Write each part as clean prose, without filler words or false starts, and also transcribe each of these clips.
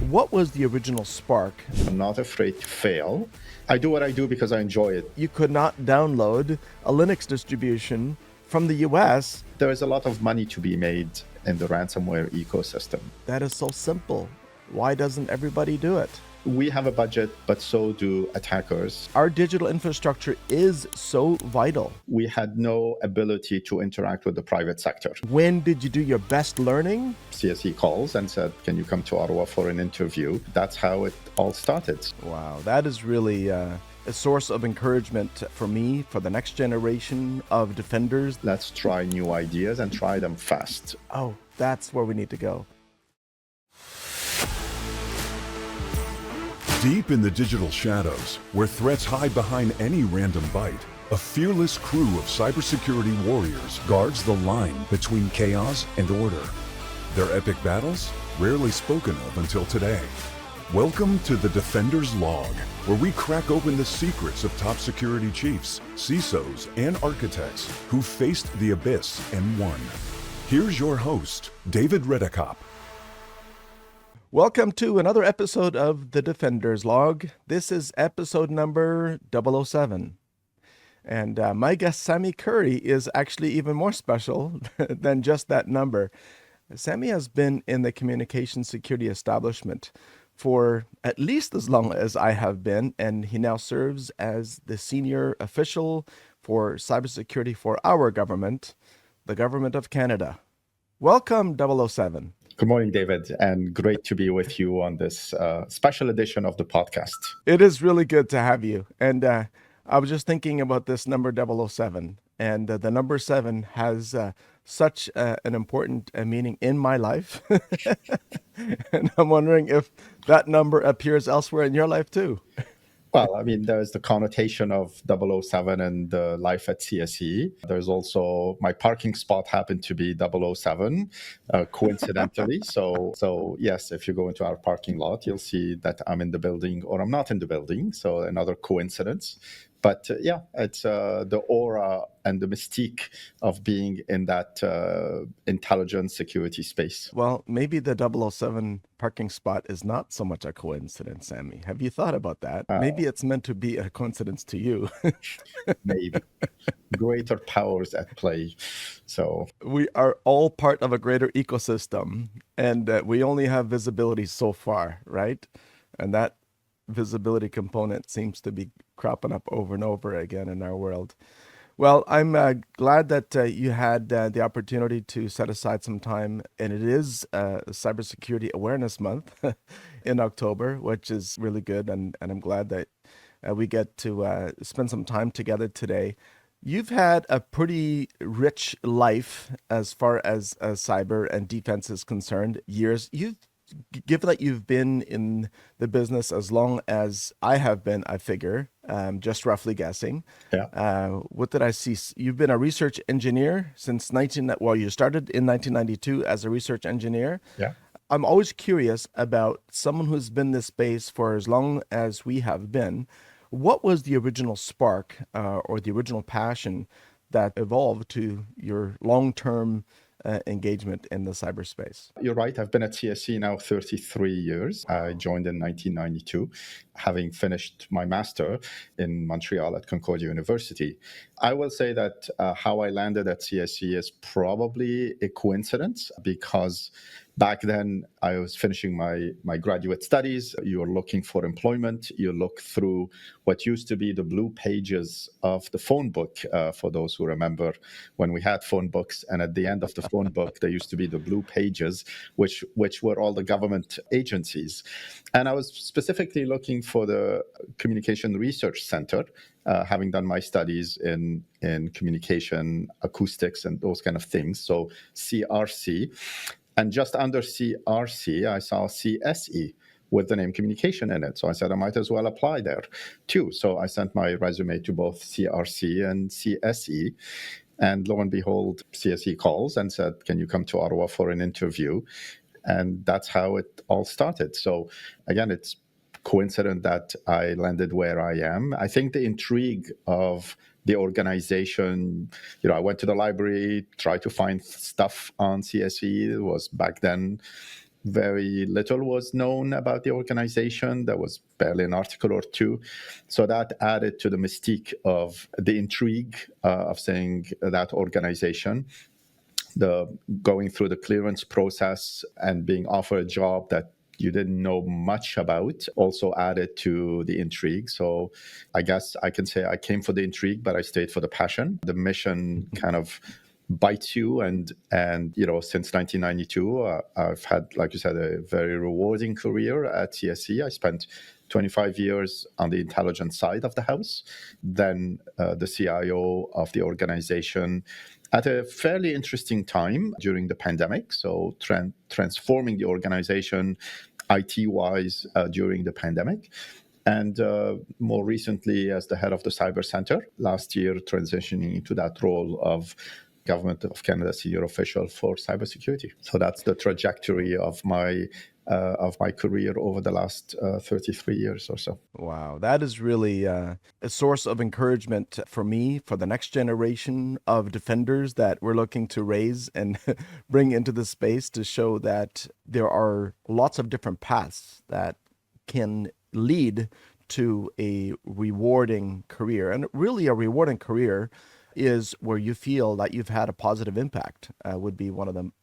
What was the original spark? I'm not afraid to fail. I do what I do because I enjoy it. You could not download a Linux distribution from the US. There is a lot of money to be made in the ransomware ecosystem. That is so simple. Why doesn't everybody do it? We have a budget, but so do attackers. Our digital infrastructure is so vital. We had no ability to interact with the private sector. When did you do your best learning? CSE calls and said, can you come to Ottawa for an interview? That's how it all started. Wow, that is really a source of encouragement for me, for the next generation of defenders. Let's try new ideas and try them fast. Oh, that's where we need to go. Deep in the digital shadows, where threats hide behind any random byte, a fearless crew of cybersecurity warriors guards the line between chaos and order. Their epic battles, rarely spoken of until today. Welcome to the Defender's Log, where we crack open the secrets of top security chiefs, CISOs, and architects who faced the abyss and won. Here's your host, David Redekop. Welcome to another episode of The Defender's Log. This is episode number 007. And my guest, Sami Khoury, is actually even more special than just that number. Sami has been in the communication security establishment for at least as long as I have been, and he now serves as the senior official for cybersecurity for our government, the Government of Canada. Welcome, 007. Good morning, David, and great to be with you on this special edition of the podcast. It is really good to have you. And I was just thinking about this number 007, and the number 7 has such an important meaning in my life. And I'm wondering if that number appears elsewhere in your life too. Well, I mean, there's the connotation of 007 and the life at CSE. There's also my parking spot happened to be 007, coincidentally. So yes, if you go into our parking lot, you'll see that I'm in the building or I'm not in the building. So another coincidence. But yeah, it's the aura and the mystique of being in that intelligence security space. Well, maybe the 007 parking spot is not so much a coincidence, Sami. Have you thought about that? Maybe it's meant to be a coincidence to you. Maybe. Greater powers at play. So we are all part of a greater ecosystem, and we only have visibility so far, right? And that visibility component seems to be cropping up over and over again in our world. Well, I'm glad that you had the opportunity to set aside some time, and it is Cybersecurity Awareness Month in October, which is really good, and I'm glad that we get to spend some time together today. You've had a pretty rich life as far as cyber and defense is concerned, years. Given that you've been in the business as long as I have been, I figure, just roughly guessing. Yeah. What did I see? You've been a research engineer since you started in 1992 as a research engineer. Yeah. I'm always curious about someone who's been in this space for as long as we have been. What was the original spark or the original passion that evolved to your long-term engagement in the cyberspace? You're right. I've been at CSE now 33 years. I joined in 1992, having finished my master in Montreal at Concordia University. I will say that how I landed at CSE is probably a coincidence because back then I was finishing my graduate studies. You're looking for employment. You look through what used to be the blue pages of the phone book, for those who remember when we had phone books. And at the end of the phone book, there used to be the blue pages, which were all the government agencies. And I was specifically looking for the Communication Research Center, having done my studies in communication, acoustics, and those kind of things. So CRC. And just under CRC, I saw CSE with the name communication in it. So I said, I might as well apply there too. So I sent my resume to both CRC and CSE. And lo and behold, CSE calls and said, can you come to Ottawa for an interview? And that's how it all started. So again, it's coincident that I landed where I am. I think the intrigue of the organization, I went to the library, tried to find stuff on CSE. It was back then very little was known about the organization. There was barely an article or two. So that added to the mystique of the intrigue of saying that organization. The going through the clearance process and being offered a job that you didn't know much about also added to the intrigue. So I guess I can say I came for the intrigue, but I stayed for the passion. The mission kind of bites you, and since 1992 I've had, like you said, a very rewarding career at CSE. I spent 25 years on the intelligence side of the house, then the CIO of the organization at a fairly interesting time during the pandemic. So transforming the organization IT-wise during the pandemic. And more recently as the head of the Cyber Center, last year transitioning into that role of Government of Canada senior official for cybersecurity. So that's the trajectory of my career over the last 33 years or so. Wow, that is really a source of encouragement for me, for the next generation of defenders that we're looking to raise and bring into the space, to show that there are lots of different paths that can lead to a rewarding career. And really a rewarding career is where you feel that you've had a positive impact, would be one of them.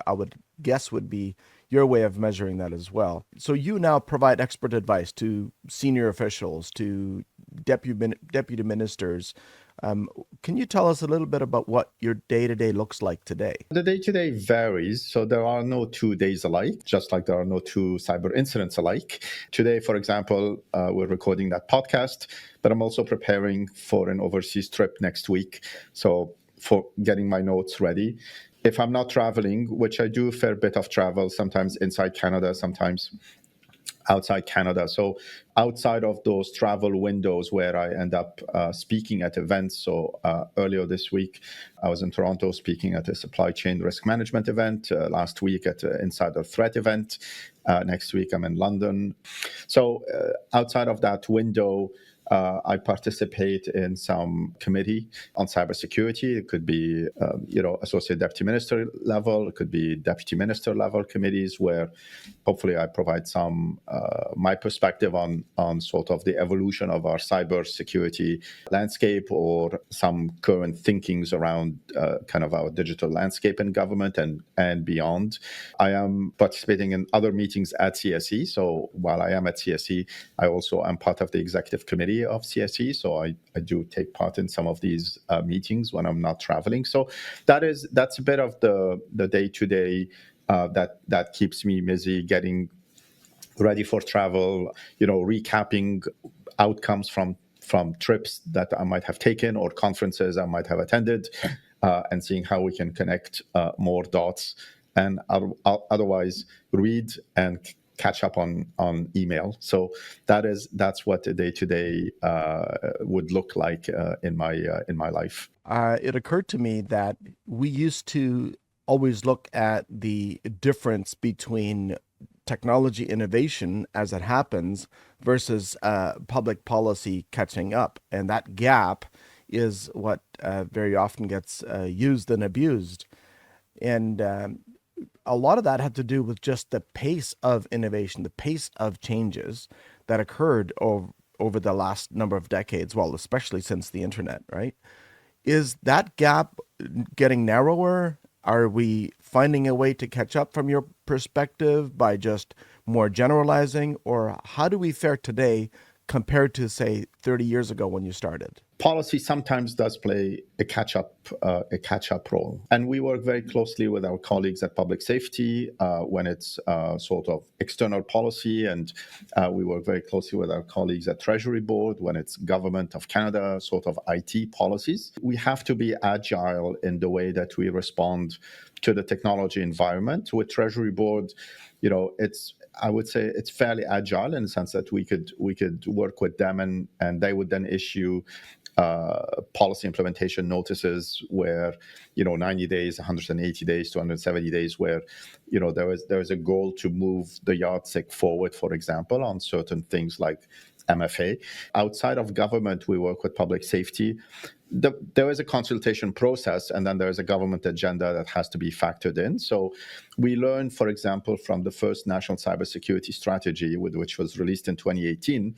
I would guess would be your way of measuring that as well. So you now provide expert advice to senior officials, to deputy ministers. Can you tell us a little bit about what your day-to-day looks like today? The day-to-day varies. So there are no 2 days alike, just like there are no 2 cyber incidents alike. Today, for example, we're recording that podcast, but I'm also preparing for an overseas trip next week. So for getting my notes ready. If I'm not traveling, which I do a fair bit of travel, sometimes inside Canada, sometimes outside Canada. So outside of those travel windows where I end up speaking at events. So earlier this week, I was in Toronto speaking at a supply chain risk management event. Last week at an insider threat event. Next week, I'm in London. So outside of that window, I participate in some committee on cybersecurity. It could be, associate deputy minister level. It could be deputy minister level committees where hopefully I provide some my perspective on sort of the evolution of our cybersecurity landscape, or some current thinkings around kind of our digital landscape in government and beyond. I am participating in other meetings at CSE. So while I am at CSE, I also am part of the executive committee of CSE, so I do take part in some of these meetings when I'm not traveling. So that's a bit of the day-to-day that keeps me busy, getting ready for travel, recapping outcomes from trips that I might have taken or conferences I might have attended, and seeing how we can connect more dots, and otherwise read and catch up on email. So that's what a day-to-day would look like in my life. It occurred to me that we used to always look at the difference between technology innovation as it happens versus public policy catching up. And that gap is what very often gets used and abused. And a lot of that had to do with just the pace of innovation, the pace of changes that occurred over the last number of decades, well, especially since the internet, right? Is that gap getting narrower? Are we finding a way to catch up from your perspective by just more generalizing? Or how do we fare today compared to, say, 30 years ago when you started? Policy sometimes does play a catch-up role. And we work very closely with our colleagues at Public Safety when it's sort of external policy, and we work very closely with our colleagues at Treasury Board when it's Government of Canada sort of IT policies. We have to be agile in the way that we respond to the technology environment. With Treasury Board, I would say it's fairly agile in the sense that we could work with them and they would then issue policy implementation notices where 90 days, 180 days, 270 days, where there is a goal to move the yardstick forward, for example, on certain things like MFA. Outside of government, we work with public safety. There is a consultation process, and then there is a government agenda that has to be factored in. So we learned, for example, from the first national cybersecurity strategy, which was released in 2018,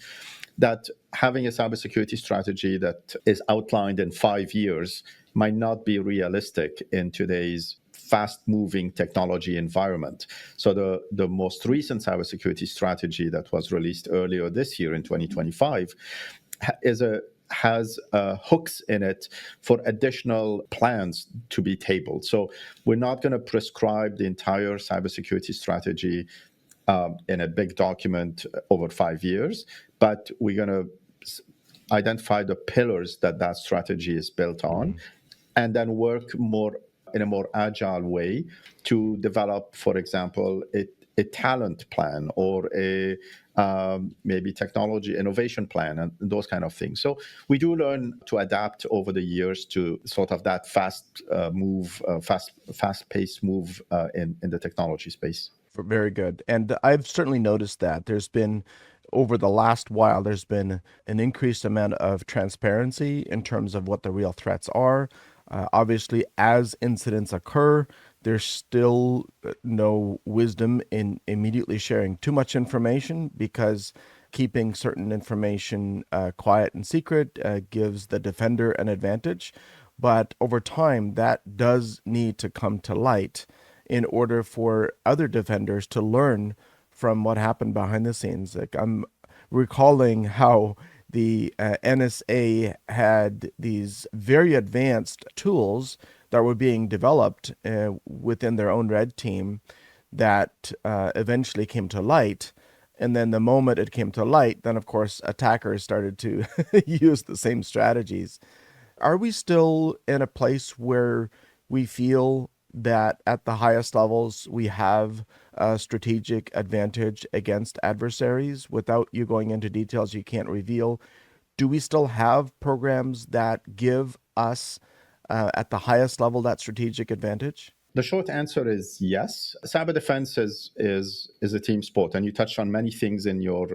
that having a cybersecurity strategy that is outlined in 5 years might not be realistic in today's fast-moving technology environment. So the most recent cybersecurity strategy that was released earlier this year in 2025 has hooks in it for additional plans to be tabled. So we're not going to prescribe the entire cybersecurity strategy in a big document over 5 years, but we're going to identify the pillars that strategy is built on, and then work in a more agile way to develop, for example, a talent plan or a maybe technology innovation plan and those kind of things. So we do learn to adapt over the years to sort of that fast-paced move in the technology space. Very good. And I've certainly noticed that there's been, over the last while, there's been an increased amount of transparency in terms of what the real threats are. Obviously, as incidents occur, there's still no wisdom in immediately sharing too much information, because keeping certain information quiet and secret gives the defender an advantage. But over time, that does need to come to light in order for other defenders to learn from what happened behind the scenes. Like, I'm recalling how the NSA had these very advanced tools that were being developed within their own red team that eventually came to light. And then the moment it came to light, then of course attackers started to use the same strategies. Are we still in a place where we feel that at the highest levels we have a strategic advantage against adversaries? Without you going into details you can't reveal, do we still have programs that give us at the highest level that strategic advantage? The short answer is yes. Cyber defense is a team sport, and you touched on many things in your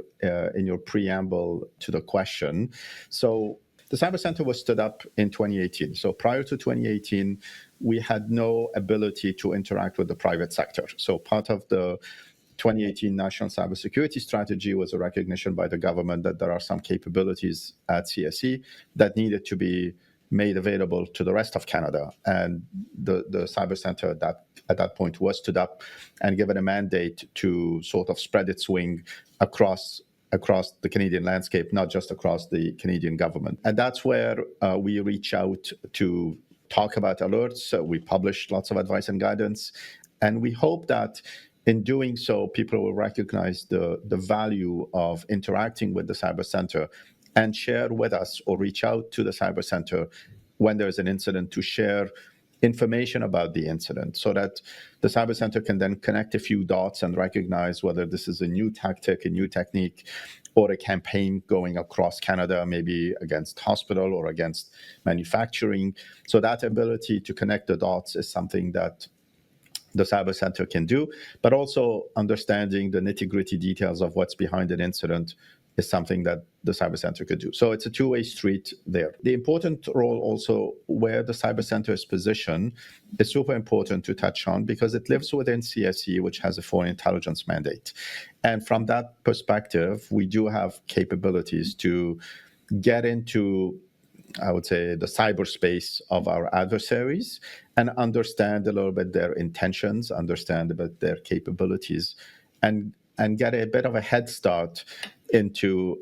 preamble to the question. So the Cyber Center was stood up in 2018. So prior to 2018, we had no ability to interact with the private sector. So part of the 2018 National Cybersecurity Strategy was a recognition by the government that there are some capabilities at CSE that needed to be made available to the rest of Canada. And the Cyber Center at that point was stood up and given a mandate to sort of spread its wing across the Canadian landscape, not just across the Canadian government. And that's where we reach out to talk about alerts. We publish lots of advice and guidance. And we hope that in doing so, people will recognize the value of interacting with the Cyber Center and share with us or reach out to the Cyber Center when there's an incident to share information about the incident, so that the Cyber Center can then connect a few dots and recognize whether this is a new tactic, a new technique, or a campaign going across Canada, maybe against hospital or against manufacturing. So that ability to connect the dots is something that the Cyber Center can do, but also understanding the nitty-gritty details of what's behind an incident is something that the Cyber Center could do. So it's a two-way street there. The important role also where the Cyber Center is positioned is super important to touch on, because it lives within CSE, which has a foreign intelligence mandate. And from that perspective, we do have capabilities to get into, I would say, the cyberspace of our adversaries and understand a little bit their intentions, understand a bit their capabilities, and get a bit of a head start into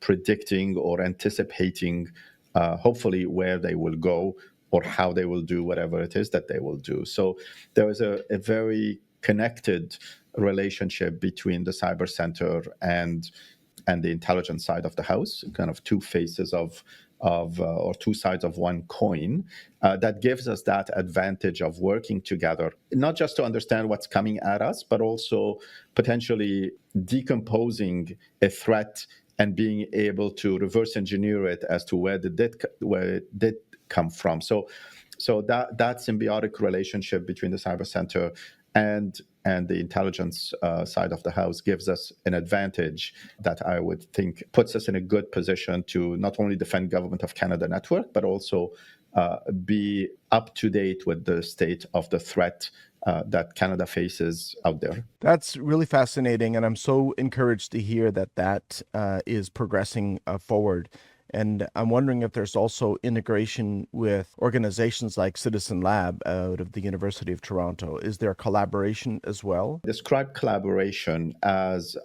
predicting or anticipating, hopefully, where they will go or how they will do whatever it is that they will do. So there is a very connected relationship between the Cyber Center and the intelligence side of the house, kind of two faces of or two sides of one coin, that gives us that advantage of working together, not just to understand what's coming at us, but also potentially decomposing a threat and being able to reverse engineer it as to where it did come from. So that symbiotic relationship between the Cyber Center and and the intelligence side of the house gives us an advantage that I would think puts us in a good position to not only defend Government of Canada network, but also be up to date with the state of the threat that Canada faces out there. That's really fascinating, and I'm so encouraged to hear that that is progressing forward. And I'm wondering if there's also integration with organizations like Citizen Lab out of the University of Toronto. Is there collaboration as well? Describe collaboration as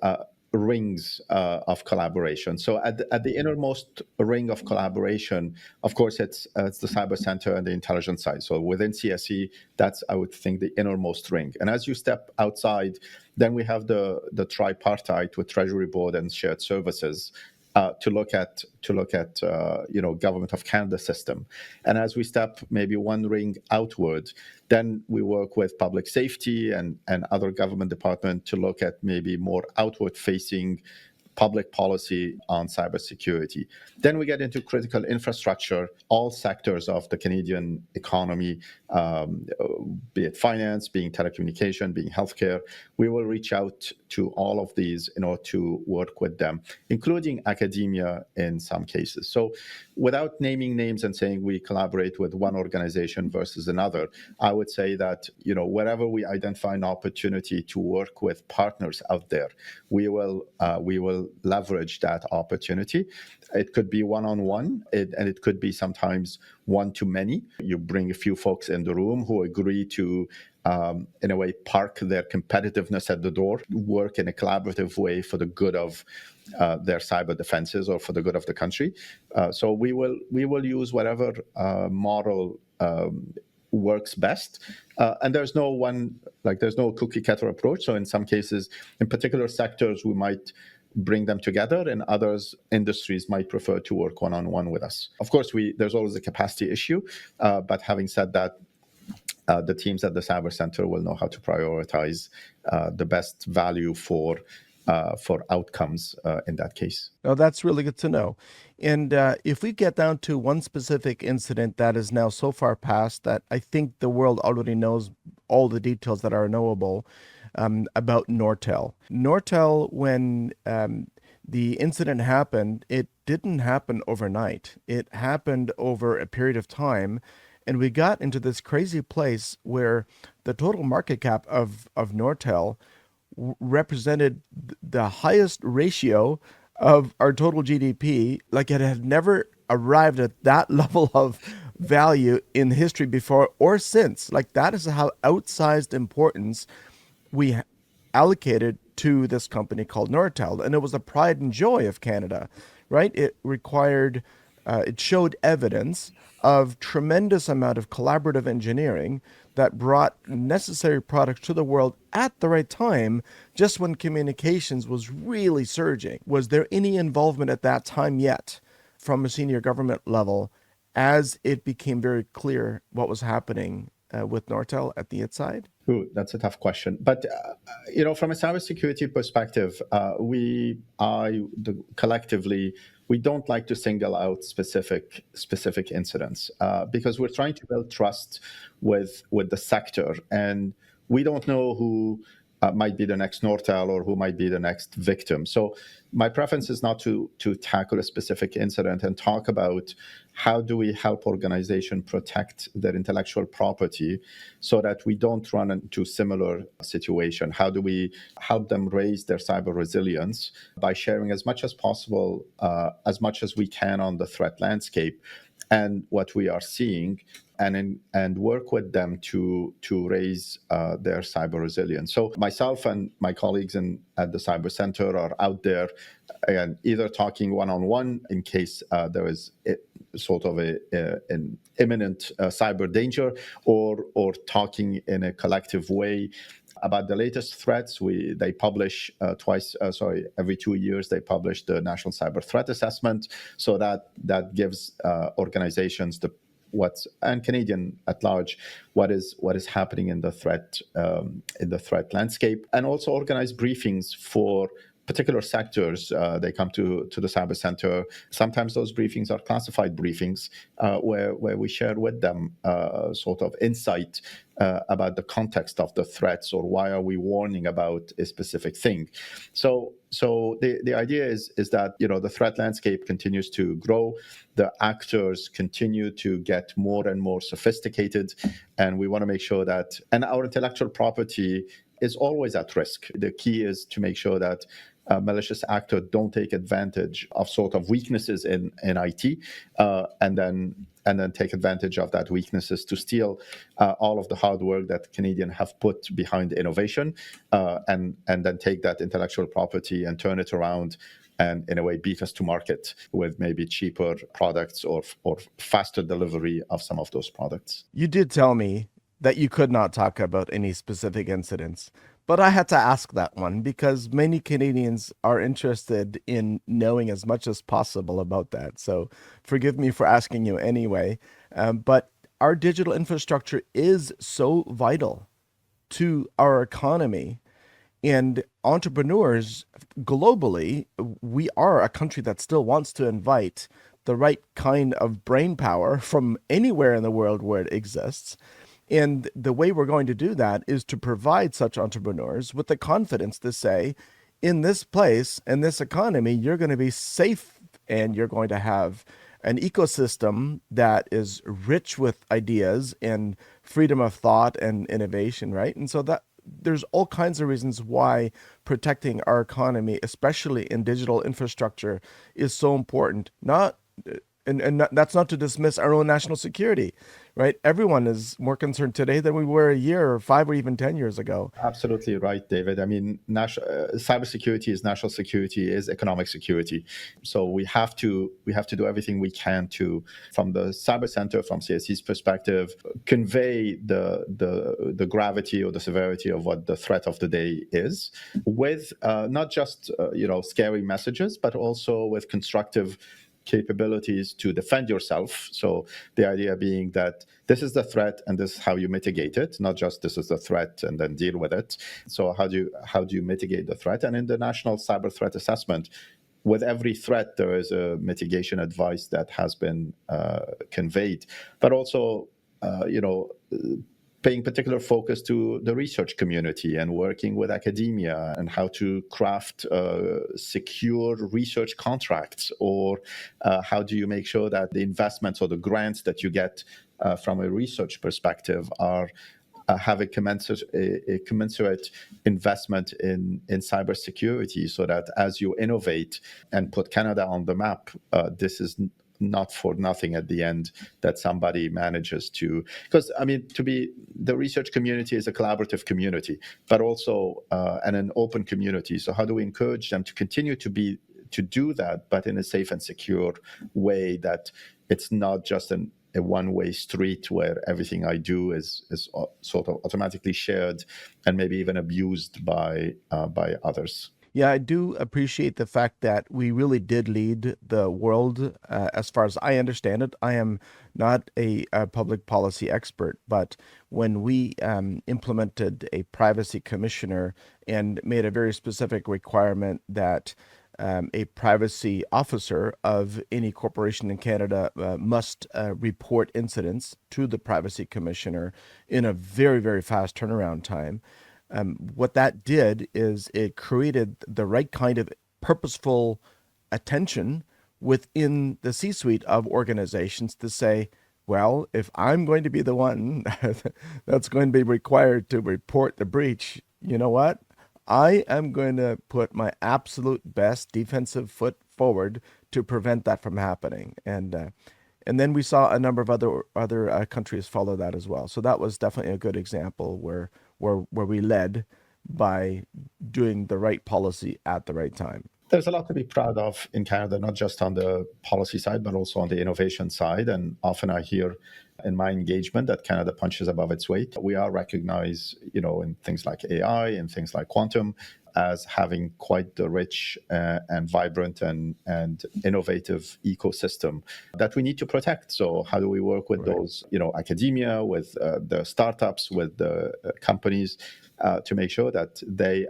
rings of collaboration. So at the innermost ring of collaboration, of course, it's the Cyber Center and the intelligence side. So within CSE, that's, I would think, the innermost ring. And as you step outside, then we have the tripartite with Treasury Board and shared services to look at Government of Canada system. And as we step maybe one ring outward, then we work with public safety and other government departments to look at maybe more outward facing public policy on cybersecurity. Then we get into critical infrastructure, all sectors of the Canadian economy, be it finance, being telecommunication, being healthcare. We will reach out to all of these in order to work with them, including academia in some cases. So without naming names and saying we collaborate with one organization versus another, I would say that, wherever we identify an opportunity to work with partners out there, we will leverage that opportunity. It could be one-on-one, and it could be sometimes one-to-many. You bring a few folks in the room who agree to, in a way, park their competitiveness at the door, work in a collaborative way for the good of their cyber defenses or for the good of the country. So we will use whatever model works best. And there's no cookie cutter approach. So in some cases, in particular sectors, we might bring them together, and others industries might prefer to work one-on-one with us. Of course, there's always a capacity issue, but having said that, the teams at the Cyber Center will know how to prioritize the best value for outcomes in that case. Oh, that's really good to know. And if we get down to one specific incident that is now so far past that I think the world already knows all the details that are knowable about Nortel. Nortel, when the incident happened, it didn't happen overnight. It happened over a period of time. And we got into this crazy place where the total market cap of Nortel represented the highest ratio of our total GDP. Like, it had never arrived at that level of value in history before or since. Like, that is how outsized importance we allocated to this company called Nortel. And it was the pride and joy of Canada, right? It showed evidence of tremendous amount of collaborative engineering that brought necessary products to the world at the right time, just when communications was really surging. Was there any involvement at that time yet from a senior government level as it became very clear what was happening with Nortel at the inside? Ooh, that's a tough question. But, from a cybersecurity perspective, collectively, we don't like to single out specific incidents because we're trying to build trust with the sector, and we don't know who might be the next Nortel or who might be the next victim. So my preference is not to tackle a specific incident and talk about how do we help organizations protect their intellectual property so that we don't run into similar situation. How do we help them raise their cyber resilience by sharing as much as possible, as much as we can on the threat landscape and what we are seeing, and work with them to raise their cyber resilience. So myself and my colleagues at the Cyber Center are out there, again, either talking one-on-one in case there is sort of an imminent cyber danger, or talking in a collective way about the latest threats. They publish every 2 years they publish the National Cyber Threat Assessment, so that gives organizations and Canadian at large what is happening in the threat landscape, and also organize briefings for particular sectors, they come to the cyber center. Sometimes those briefings are classified briefings where we share with them sort of insight about the context of the threats, or why are we warning about a specific thing. So the idea is that the threat landscape continues to grow, the actors continue to get more and more sophisticated, and we want to make sure that, and our intellectual property is always at risk. The key is to make sure that malicious actors don't take advantage of sort of weaknesses in IT, and then take advantage of that weaknesses to steal all of the hard work that Canadians have put behind innovation, and then take that intellectual property and turn it around and in a way beat us to market with maybe cheaper products or faster delivery of some of those products. You did tell me that you could not talk about any specific incidents, but I had to ask that one because many Canadians are interested in knowing as much as possible about that. So forgive me for asking you anyway. But our digital infrastructure is so vital to our economy. And entrepreneurs globally, we are a country that still wants to invite the right kind of brain power from anywhere in the world where it exists. And the way we're going to do that is to provide such entrepreneurs with the confidence to say, in this place, in this economy, you're going to be safe and you're going to have an ecosystem that is rich with ideas and freedom of thought and innovation, right? And so that there's all kinds of reasons why protecting our economy, especially in digital infrastructure, is so important. That's not to dismiss our own national security, right? Everyone is more concerned today than we were a year or 5 or even 10 years ago. Absolutely right, David. I mean, cybersecurity is national security, is economic security. So we have to do everything we can to, from the cyber center, from CSC's perspective, convey the gravity or the severity of what the threat of the day is, with not just scary messages, but also with constructive capabilities to defend yourself. So the idea being that this is the threat and this is how you mitigate it, not just this is the threat and then deal with it. So how do you mitigate the threat? And in the National Cyber Threat Assessment, with every threat, there is a mitigation advice that has been conveyed, but also paying particular focus to the research community and working with academia and how to craft secure research contracts, or how do you make sure that the investments or the grants that you get from a research perspective are have a commensurate investment in cybersecurity, so that as you innovate and put Canada on the map, this is not for nothing at the end that somebody manages to, because the research community is a collaborative community, but also and an open community. So how do we encourage them to continue to do that, but in a safe and secure way, that it's not just a one-way street where everything I do is sort of automatically shared and maybe even abused by others. Yeah, I do appreciate the fact that we really did lead the world. As far as I understand it, I am not a public policy expert, but when we implemented a privacy commissioner and made a very specific requirement that a privacy officer of any corporation in Canada must report incidents to the privacy commissioner in a very, very fast turnaround time. What that did is it created the right kind of purposeful attention within the C-suite of organizations to say, well, if I'm going to be the one that's going to be required to report the breach, you know what? I am going to put my absolute best defensive foot forward to prevent that from happening. And then we saw a number of other countries follow that as well. So that was definitely a good example where we led by doing the right policy at the right time. There's a lot to be proud of in Canada, not just on the policy side, but also on the innovation side. And often I hear in my engagement that Canada punches above its weight. We are recognized, in things like AI and things like quantum, as having quite the rich and vibrant and innovative ecosystem that we need to protect. So how do we work with those, academia, with the startups, with the companies to make sure that they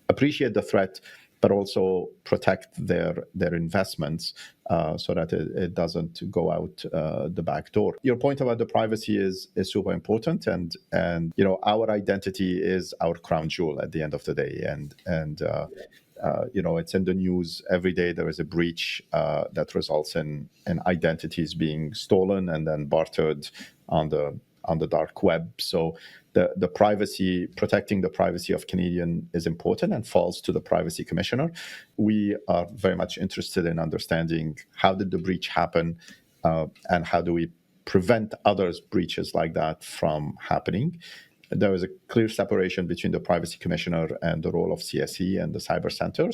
appreciate the threat, but also protect their investments so that it doesn't go out the back door. Your point about the privacy is super important, and our identity is our crown jewel at the end of the day, and it's in the news every day. There is a breach that results in identities being stolen and then bartered on the dark web. So the privacy, protecting the privacy of Canadian is important and falls to the Privacy Commissioner. We are very much interested in understanding how did the breach happen, and how do we prevent others breaches like that from happening. There is a clear separation between the Privacy Commissioner and the role of CSE and the Cyber Center.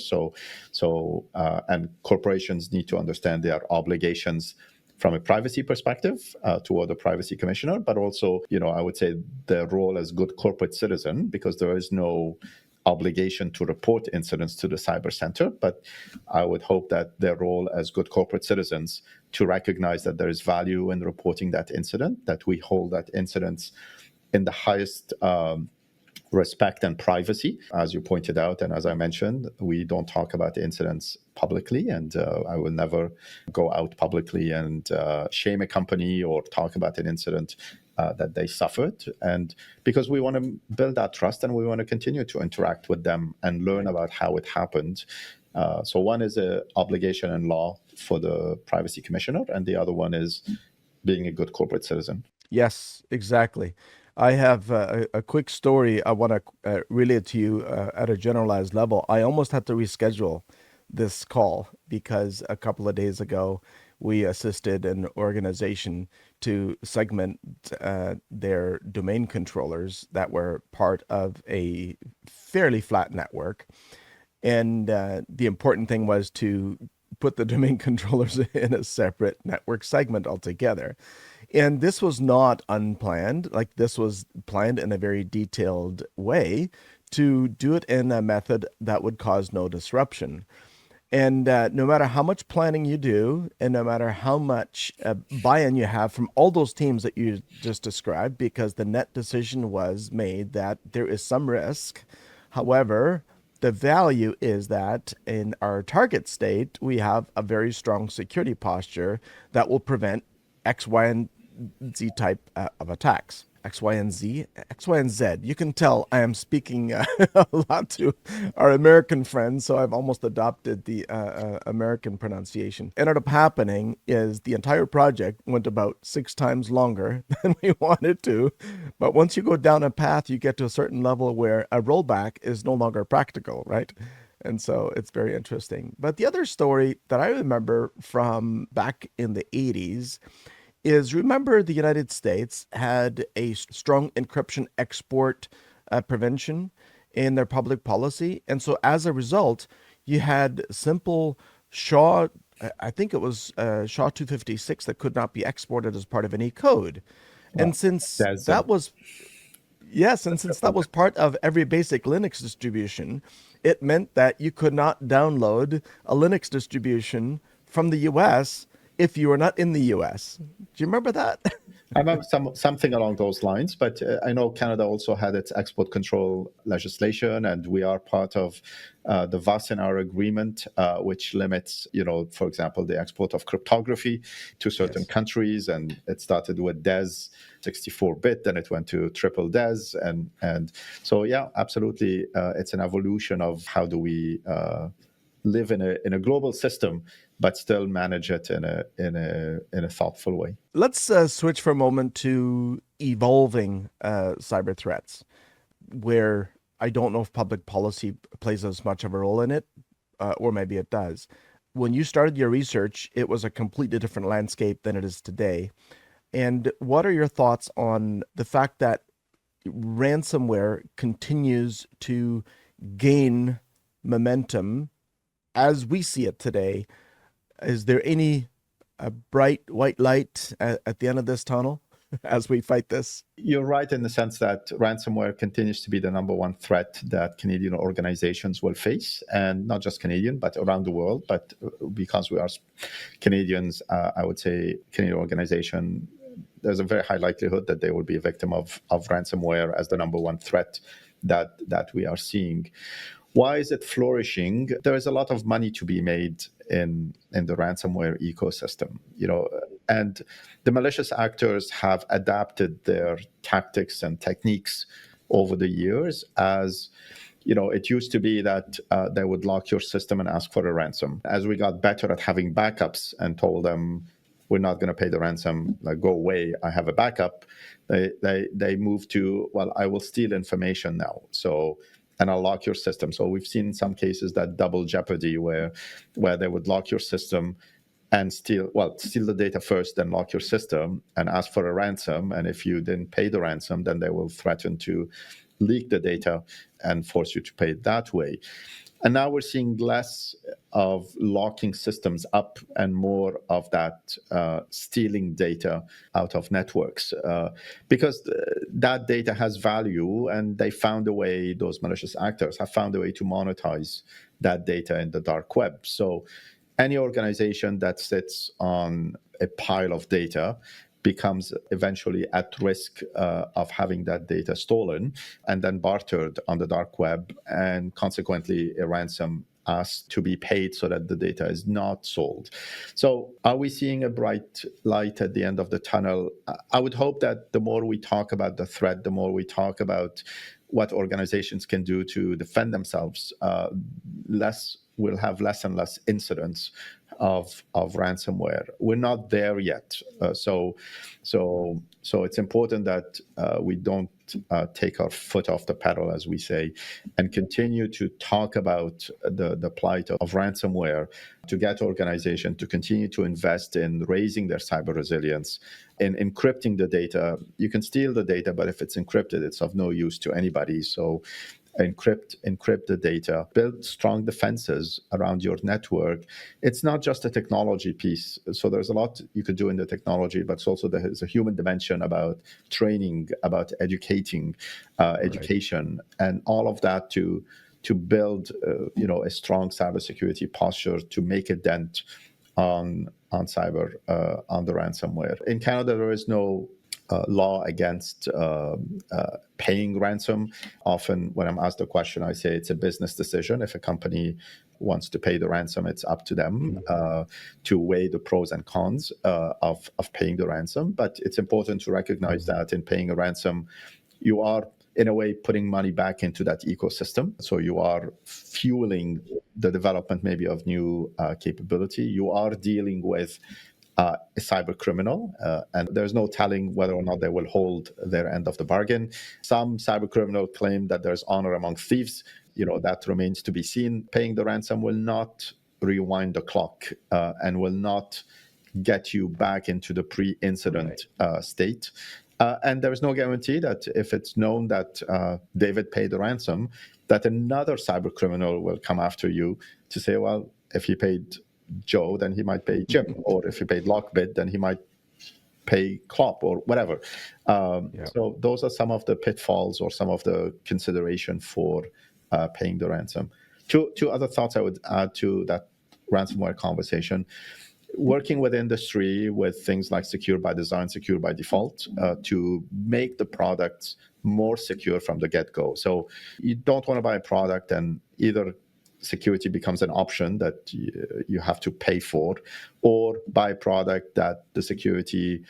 And corporations need to understand their obligations from a privacy perspective toward the Privacy Commissioner, but also, I would say their role as good corporate citizen, because there is no obligation to report incidents to the Cyber Center. But I would hope that their role as good corporate citizens to recognize that there is value in reporting that incident, that we hold that incidents in the highest respect and privacy, as you pointed out. And as I mentioned, we don't talk about incidents publicly, and I will never go out publicly and shame a company or talk about an incident that they suffered. And because we want to build that trust, and we want to continue to interact with them and learn about how it happened. So one is an obligation in law for the Privacy Commissioner, and the other one is being a good corporate citizen. Yes, exactly. I have a quick story I want to relate to you at a generalized level. I almost had to reschedule this call because a couple of days ago, we assisted an organization to segment their domain controllers that were part of a fairly flat network. And the important thing was to put the domain controllers in a separate network segment altogether. And this was not unplanned. Like, this was planned in a very detailed way to do it in a method that would cause no disruption. And no matter how much planning you do, and no matter how much buy-in you have from all those teams that you just described, because the net decision was made that there is some risk. However, the value is that in our target state, we have a very strong security posture that will prevent X, Y, and Z type of attacks. X, Y, and Z. You can tell I am speaking a lot to our American friends, so I've almost adopted the American pronunciation. Ended up happening is the entire project went about 6 times longer than we wanted to. But once you go down a path, you get to a certain level where a rollback is no longer practical, right? And so it's very interesting. But the other story that I remember from back in the 80s is, remember, the United States had a strong encryption export prevention in their public policy. And so as a result, you had simple SHA, I think it was SHA 256 that could not be exported as part of any code. Well, and since that was part of every basic Linux distribution, it meant that you could not download a Linux distribution from the US if you were not in the US. Do you remember that? I remember something along those lines, but I know Canada also had its export control legislation, and we are part of the Wassenaar Agreement, which limits, for example, the export of cryptography to certain countries. And it started with DES 64-bit, then it went to triple DES, and so absolutely, it's an evolution of how do we live in a global system, but still manage it in a thoughtful way. Let's switch for a moment to evolving cyber threats, where I don't know if public policy plays as much of a role in it, or maybe it does. When you started your research, it was a completely different landscape than it is today. And what are your thoughts on the fact that ransomware continues to gain momentum as we see it today? Is there any bright white light at the end of this tunnel as we fight this? You're right in the sense that ransomware continues to be the number one threat that Canadian organizations will face, and not just Canadian, but around the world. But because we are Canadians, I would say Canadian organization, there's a very high likelihood that they will be a victim of ransomware as the number one threat that we are seeing. Why is it flourishing? There is a lot of money to be made in the ransomware ecosystem, and the malicious actors have adapted their tactics and techniques over the years. As it used to be that they would lock your system and ask for a ransom. As we got better at having backups and told them, we're not going to pay the ransom, like, go away, I have a backup, they moved to, well, I will steal information now, and I'll lock your system. So we've seen in some cases that double jeopardy where they would lock your system and steal the data first, then lock your system and ask for a ransom. And if you didn't pay the ransom, then they will threaten to leak the data and force you to pay it that way. And now we're seeing less of locking systems up and more of that stealing data out of networks because that data has value, and they found a way, those malicious actors have found a way to monetize that data in the dark web. So any organization that sits on a pile of data becomes eventually at risk of having that data stolen and then bartered on the dark web, and consequently a ransom asked to be paid so that the data is not sold. So are we seeing a bright light at the end of the tunnel? I would hope that the more we talk about the threat, the more we talk about what organizations can do to defend themselves, we'll have less and less incidents of ransomware. We're not there yet, so it's important that we don't take our foot off the pedal, as we say, and continue to talk about the plight of ransomware, to get organizations to continue to invest in raising their cyber resilience, in encrypting the data. You can steal the data, but if it's encrypted, it's of no use to anybody. So encrypt the data, build strong defenses around your network. It's not just a technology piece. So there's a lot you could do in the technology, but it's also there's a human dimension about training, about education, and all of that to build a strong cybersecurity posture to make a dent on cyber, on the ransomware. In Canada, there is no law against paying ransom. Often when I'm asked the question, I say it's a business decision. If a company wants to pay the ransom, it's up to them to weigh the pros and cons of paying the ransom. But it's important to recognize that in paying a ransom, you are in a way putting money back into that ecosystem. So you are fueling the development maybe of new capability. You are dealing with a cyber criminal, and there's no telling whether or not they will hold their end of the bargain. Some cyber criminal claim that there's honor among thieves. That remains to be seen. Paying the ransom will not rewind the clock and will not get you back into the pre-incident state. And there is no guarantee that if it's known that David paid the ransom, that another cyber criminal will come after you to say, well, if he paid Joe, then he might pay Jim, or if he paid Lockbit, then he might pay Klopp or whatever. So those are some of the pitfalls or some of the consideration for paying the ransom. Two other thoughts I would add to that ransomware conversation. Working with industry with things like secure by design, secure by default, to make the products more secure from the get-go. So you don't want to buy a product and either security becomes an option that you have to pay for, or buy a product that the security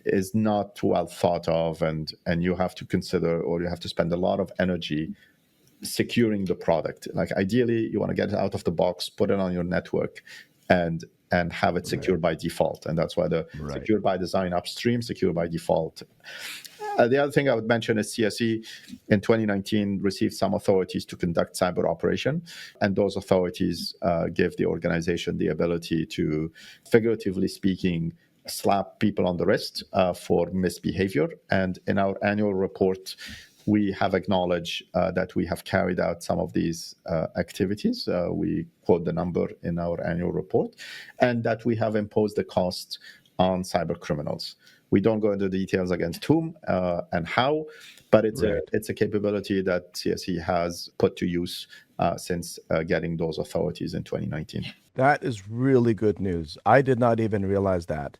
is not well thought of, and you have to consider, or you have to spend a lot of energy securing the product. Like ideally, you want to get it out of the box, put it on your network, and have it secured by default. And that's why the secure by design upstream, secure by default. The other thing I would mention is CSE in 2019 received some authorities to conduct cyber operation. And those authorities give the organization the ability to, figuratively speaking, slap people on the wrist for misbehavior. And in our annual report, we have acknowledged that we have carried out some of these activities. We quote the number in our annual report, and that we have imposed the cost on cyber criminals. We don't go into details against whom and how, but it's a capability that CSE has put to use since getting those authorities in 2019. That is really good news. I did not even realize that.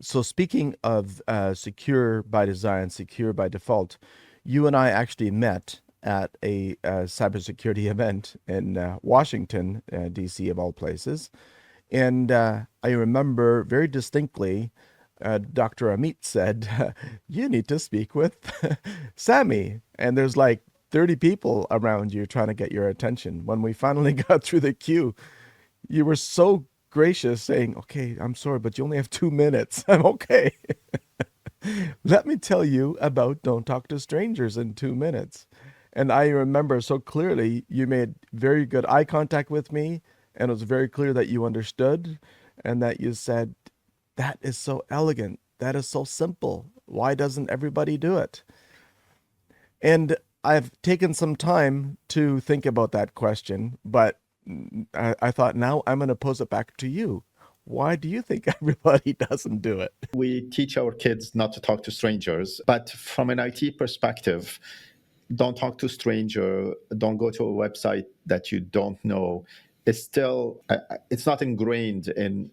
So speaking of secure by design, secure by default, you and I actually met at a cybersecurity event in Washington, D.C. of all places. And I remember very distinctly Dr. Amit said, you need to speak with Sami. And there's like 30 people around you trying to get your attention. When we finally got through the queue, you were so gracious saying, okay, I'm sorry, but you only have 2 minutes. I'm okay. Let me tell you about Don't Talk to Strangers in 2 minutes. And I remember so clearly you made very good eye contact with me, and it was very clear that you understood and that you said, that is so elegant. That is so simple. Why doesn't everybody do it? And I've taken some time to think about that question, but I thought now I'm going to pose it back to you. Why do you think everybody doesn't do it? We teach our kids not to talk to strangers, but from an IT perspective, don't talk to stranger, don't go to a website that you don't know. It's still, it's not ingrained in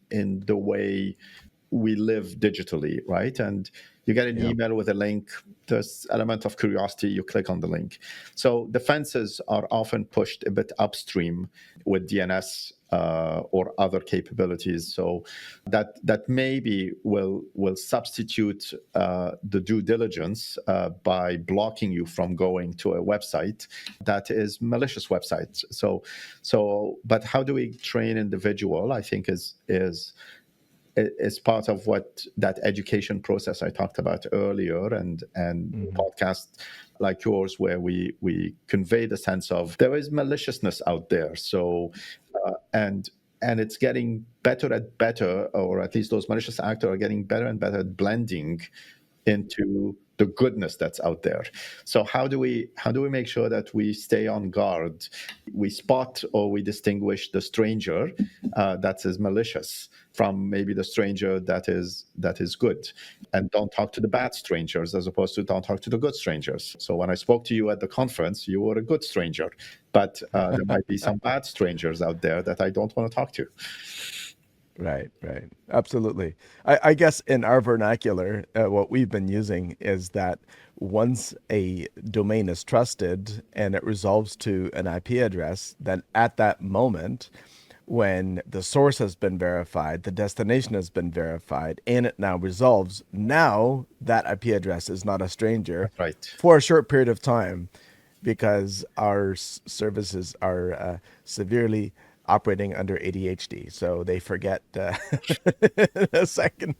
the way we live digitally, right? And you get an email with a link, there's element of curiosity, you click on the link. So defenses are often pushed a bit upstream with DNS or other capabilities. So that maybe will substitute the due diligence by blocking you from going to a website that is malicious website. So but how do we train individual, I think is part of what that education process I talked about earlier, and podcasts like yours where we convey the sense of there is maliciousness out there. So and it's getting better and better, or at least those malicious actors are getting better and better at blending into the goodness that's out there. So how do we make sure that we stay on guard? We spot or we distinguish the stranger that is malicious from maybe the stranger that is good, and don't talk to the bad strangers as opposed to don't talk to the good strangers. So when I spoke to you at the conference, you were a good stranger, but there might be some bad strangers out there that I don't want to talk to. Right. Absolutely. I guess in our vernacular, what we've been using is that once a domain is trusted and it resolves to an IP address, then at that moment, when the source has been verified, the destination has been verified, and it now resolves, now that IP address is not a stranger for a short period of time, because our services are severely operating under ADHD. So they forget a second,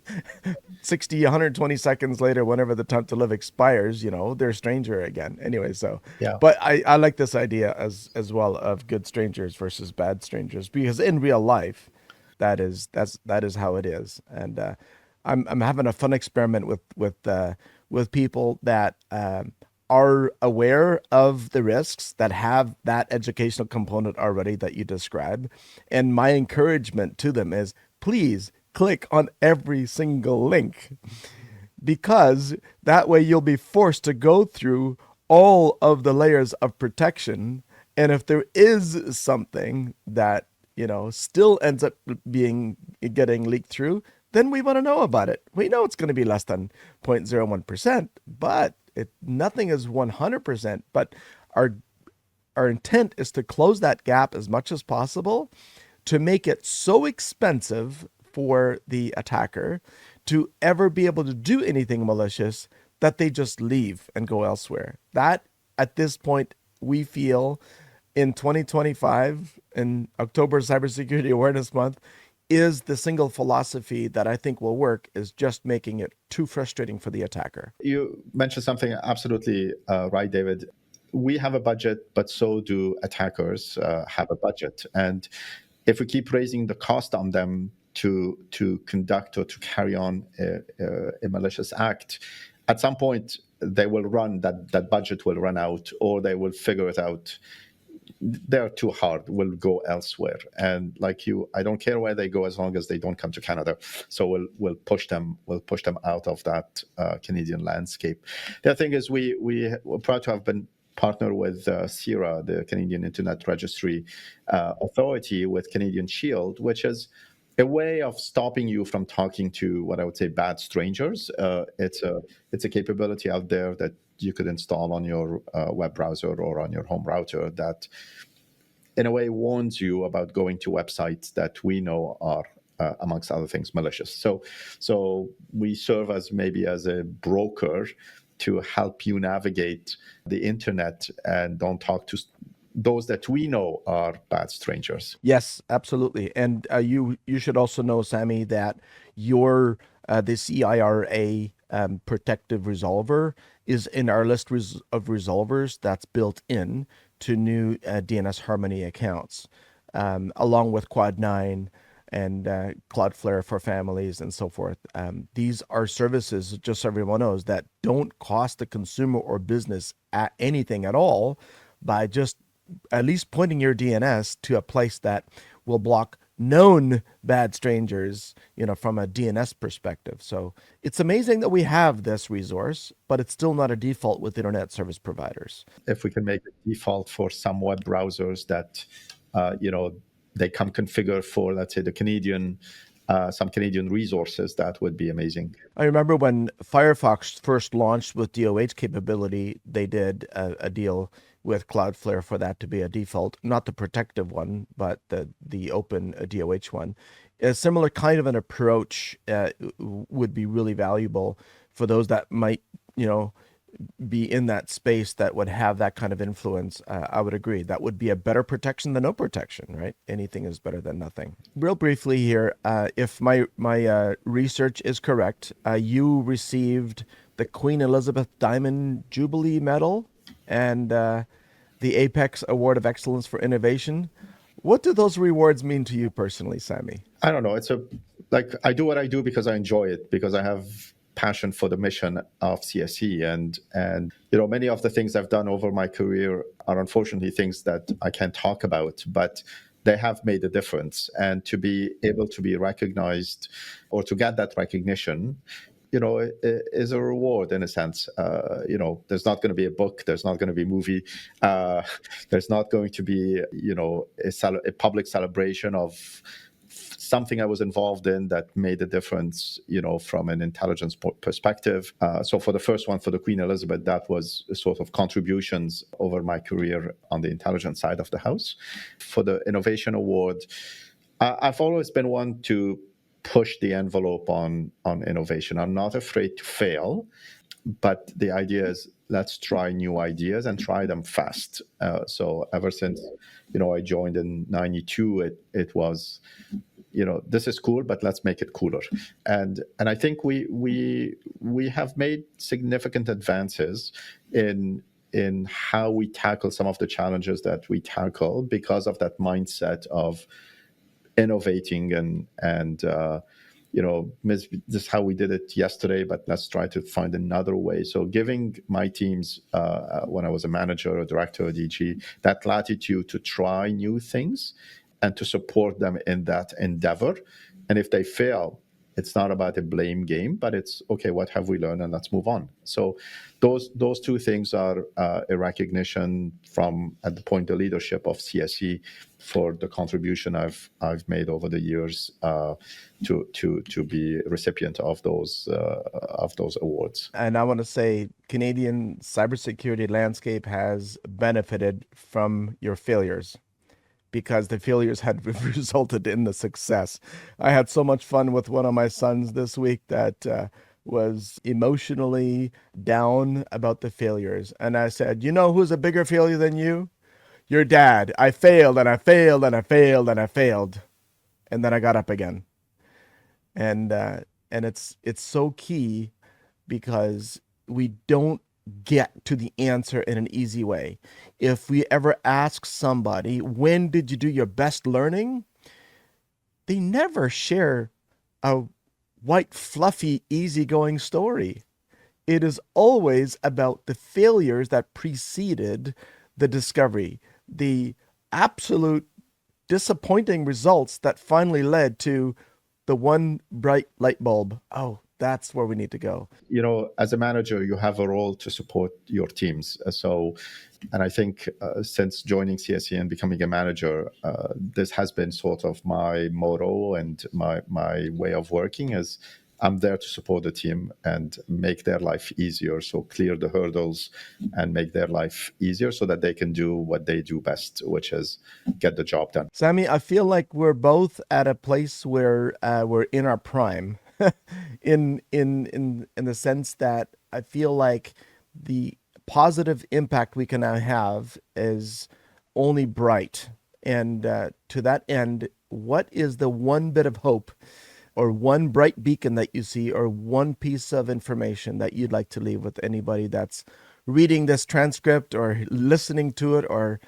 60, 120 seconds later, whenever the time to live expires, they're a stranger again. Anyway, so, yeah. But I like this idea as well of good strangers versus bad strangers, because in real life, that is how it is. And I'm having a fun experiment with people that are aware of the risks, that have that educational component already that you describe. And my encouragement to them is, please click on every single link, because that way you'll be forced to go through all of the layers of protection. And if there is something that, still ends up getting leaked through, then we want to know about it. We know it's going to be less than 0.01%, but nothing is 100%, but our intent is to close that gap as much as possible, to make it so expensive for the attacker to ever be able to do anything malicious that they just leave and go elsewhere. That, at this point, we feel in 2025, in October Cybersecurity Awareness Month, is the single philosophy that I think will work, is just making it too frustrating for the attacker. You mentioned something absolutely right, David. We have a budget, but so do attackers have a budget. And if we keep raising the cost on them to conduct or to carry on a malicious act, at some point they will that budget will run out, or they will figure it out. They're too hard, will go elsewhere. And like you, I don't care where they go as long as they don't come to Canada. So we'll push them out of that Canadian landscape. The other thing is we're proud to have been partnered with CIRA, the Canadian Internet Registry Authority, with Canadian Shield, which is a way of stopping you from talking to what I would say bad strangers. It's a capability out there that you could install on your web browser or on your home router that in a way warns you about going to websites that we know are amongst other things malicious. So we serve as maybe as a broker to help you navigate the internet and don't talk to those that we know are bad strangers. Yes, absolutely. And you should also know, Sami, that your the CIRA protective resolver is in our list of resolvers that's built in to new DNS Harmony accounts, along with Quad 9 and Cloudflare for families and so forth. These are services, just so everyone knows, that don't cost the consumer or business anything at all by just at least pointing your DNS to a place that will block known bad strangers, from a DNS perspective. So it's amazing that we have this resource, but it's still not a default with internet service providers. If we can make it default for some web browsers that, they come configured for, let's say, some Canadian resources, that would be amazing. I remember when Firefox first launched with DOH capability, they did a deal with Cloudflare for that to be a default, not the protective one, but the open DOH one. A similar kind of an approach would be really valuable for those that might, be in that space that would have that kind of influence. I would agree. That would be a better protection than no protection, right? Anything is better than nothing. Real briefly here, if my research is correct, you received the Queen Elizabeth Diamond Jubilee Medal and the Apex Award of Excellence for Innovation. What do those rewards mean to you personally, Sami? I don't know. I do what I do because I enjoy it, because I have passion for the mission of CSE, and many of the things I've done over my career are unfortunately things that I can't talk about, but they have made a difference. And to be able to be recognized or to get that recognition, is a reward in a sense. There's not going to be a book, there's not going to be a movie, there's not going to be, a public celebration of something I was involved in that made a difference, from an intelligence perspective. So for the first one, for the Queen Elizabeth, that was a sort of contributions over my career on the intelligence side of the house. For the Innovation Award, I've always been one to push the envelope on innovation. I'm not afraid to fail, but the idea is let's try new ideas and try them fast. So ever since, I joined in 92, it was, this is cool, but let's make it cooler. And I think we have made significant advances in how we tackle some of the challenges that we tackle because of that mindset of innovating and this is how we did it yesterday, but let's try to find another way. So giving my teams, when I was a manager, a director, a DG, that latitude to try new things and to support them in that endeavor. And if they fail, it's not about a blame game, but it's, okay, what have we learned, and let's move on. So those two things are a recognition from, at the point, the leadership of CSE for the contribution I've made over the years to be a recipient of those awards. And I want to say, Canadian cybersecurity landscape has benefited from your failures, because the failures had resulted in the success. I had so much fun with one of my sons this week that was emotionally down about the failures. And I said, who's a bigger failure than you? Your dad. I failed and I failed and I failed and I failed. And then I got up again. And it's so key, because we don't get to the answer in an easy way. If we ever ask somebody, when did you do your best learning? They never share a white, fluffy, easygoing story. It is always about the failures that preceded the discovery, the absolute disappointing results that finally led to the one bright light bulb. Oh, that's where we need to go. As a manager, you have a role to support your teams. And I think since joining CSE and becoming a manager, this has been sort of my motto and my way of working is I'm there to support the team and make their life easier. So clear the hurdles and make their life easier so that they can do what they do best, which is get the job done. Sami, I feel like we're both at a place where we're in our prime, in the sense that I feel like the positive impact we can now have is only bright. And to that end, what is the one bit of hope or one bright beacon that you see or one piece of information that you'd like to leave with anybody that's reading this transcript or listening to it or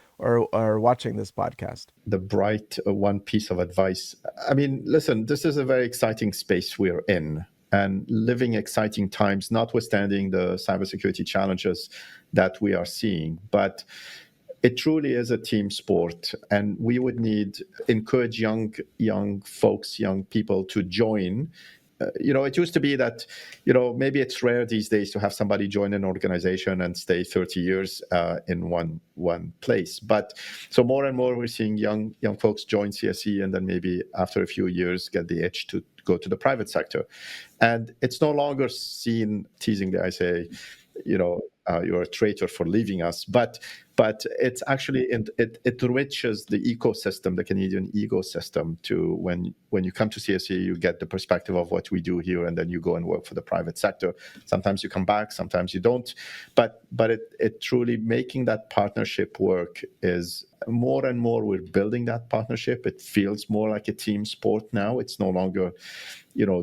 watching this podcast? The bright one piece of advice. I mean, listen, this is a very exciting space we're in, and living exciting times, notwithstanding the cybersecurity challenges that we are seeing. But it truly is a team sport, and we would encourage young folks, young people to join. It used to be that, maybe it's rare these days to have somebody join an organization and stay 30 years in one place. But so more and more we're seeing young folks join CSE and then maybe after a few years get the itch to go to the private sector. And it's no longer seen, teasingly I say, you're a traitor for leaving us, but it's actually it enriches the ecosystem, the Canadian ecosystem. To when you come to CSE, you get the perspective of what we do here, and then you go and work for the private sector. Sometimes you come back, sometimes you don't, but it truly making that partnership work is more and more we're building that partnership. It feels more like a team sport now. It's no longer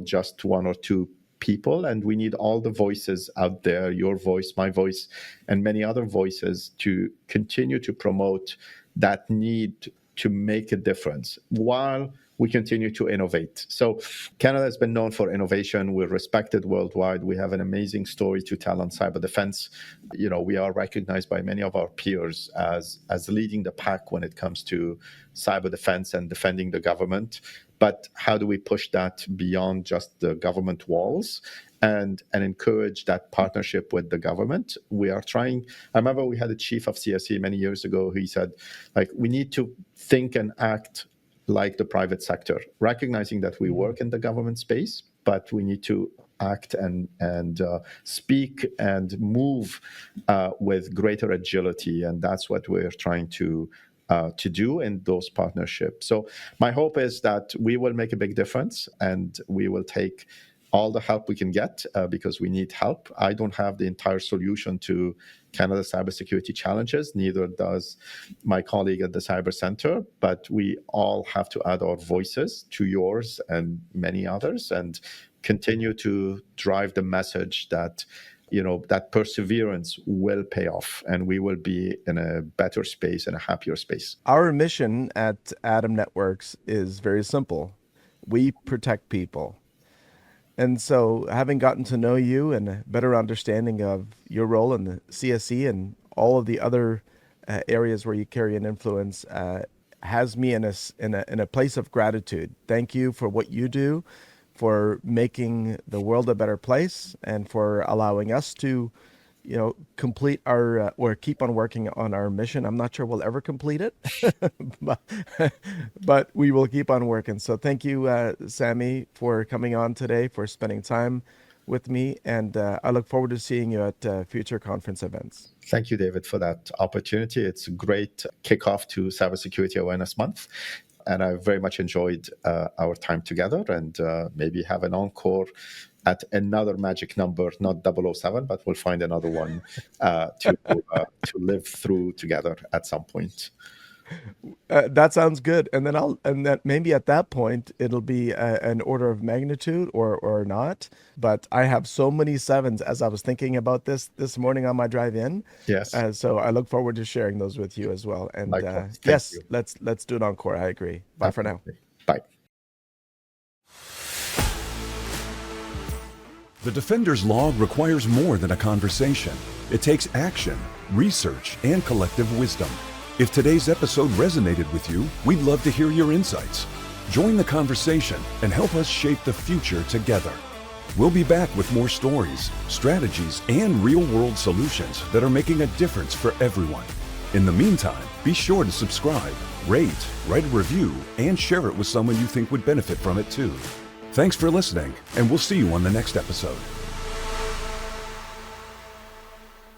just one or two people, and we need all the voices out there, your voice, my voice, and many other voices to continue to promote that need to make a difference while we continue to innovate. So Canada has been known for innovation. We're respected worldwide. We have an amazing story to tell on cyber defense. We are recognized by many of our peers as leading the pack when it comes to cyber defense and defending the government. But how do we push that beyond just the government walls and encourage that partnership with the government? We are trying. I remember we had a chief of CSE many years ago. He said, we need to think and act like the private sector, recognizing that we work in the government space, but we need to act and speak and move with greater agility. And that's what we're trying to do in those partnerships. So my hope is that we will make a big difference and we will take all the help we can get because we need help. I don't have the entire solution to Canada's cybersecurity challenges, neither does my colleague at the Cyber Center, but we all have to add our voices to yours and many others and continue to drive the message that that perseverance will pay off and we will be in a better space and a happier space. Our mission at ADAMnetworks is very simple. We protect people. And so having gotten to know you and a better understanding of your role in the CSE and all of the other areas where you carry an influence has me in a place of gratitude. Thank you for what you do, for making the world a better place, and for allowing us to, complete our or keep on working on our mission. I'm not sure we'll ever complete it, but we will keep on working. So thank you, Sami, for coming on today, for spending time with me, and I look forward to seeing you at future conference events. Thank you, David, for that opportunity. It's a great kickoff to Cybersecurity Awareness Month. And I very much enjoyed our time together, and maybe have an encore at another magic number, not 007, but we'll find another one to live through together at some point. That sounds good. And then maybe at that point it'll be an order of magnitude or not. But I have so many sevens as I was thinking about this morning on my drive in. Yes. So I look forward to sharing those with you as well. And yes, let's do it encore. I agree. Bye Absolutely. for now. Bye. The Defender's Log requires more than a conversation. It takes action, research, and collective wisdom. If today's episode resonated with you, we'd love to hear your insights. Join the conversation and help us shape the future together. We'll be back with more stories, strategies, and real-world solutions that are making a difference for everyone. In the meantime, be sure to subscribe, rate, write a review, and share it with someone you think would benefit from it too. Thanks for listening, and we'll see you on the next episode.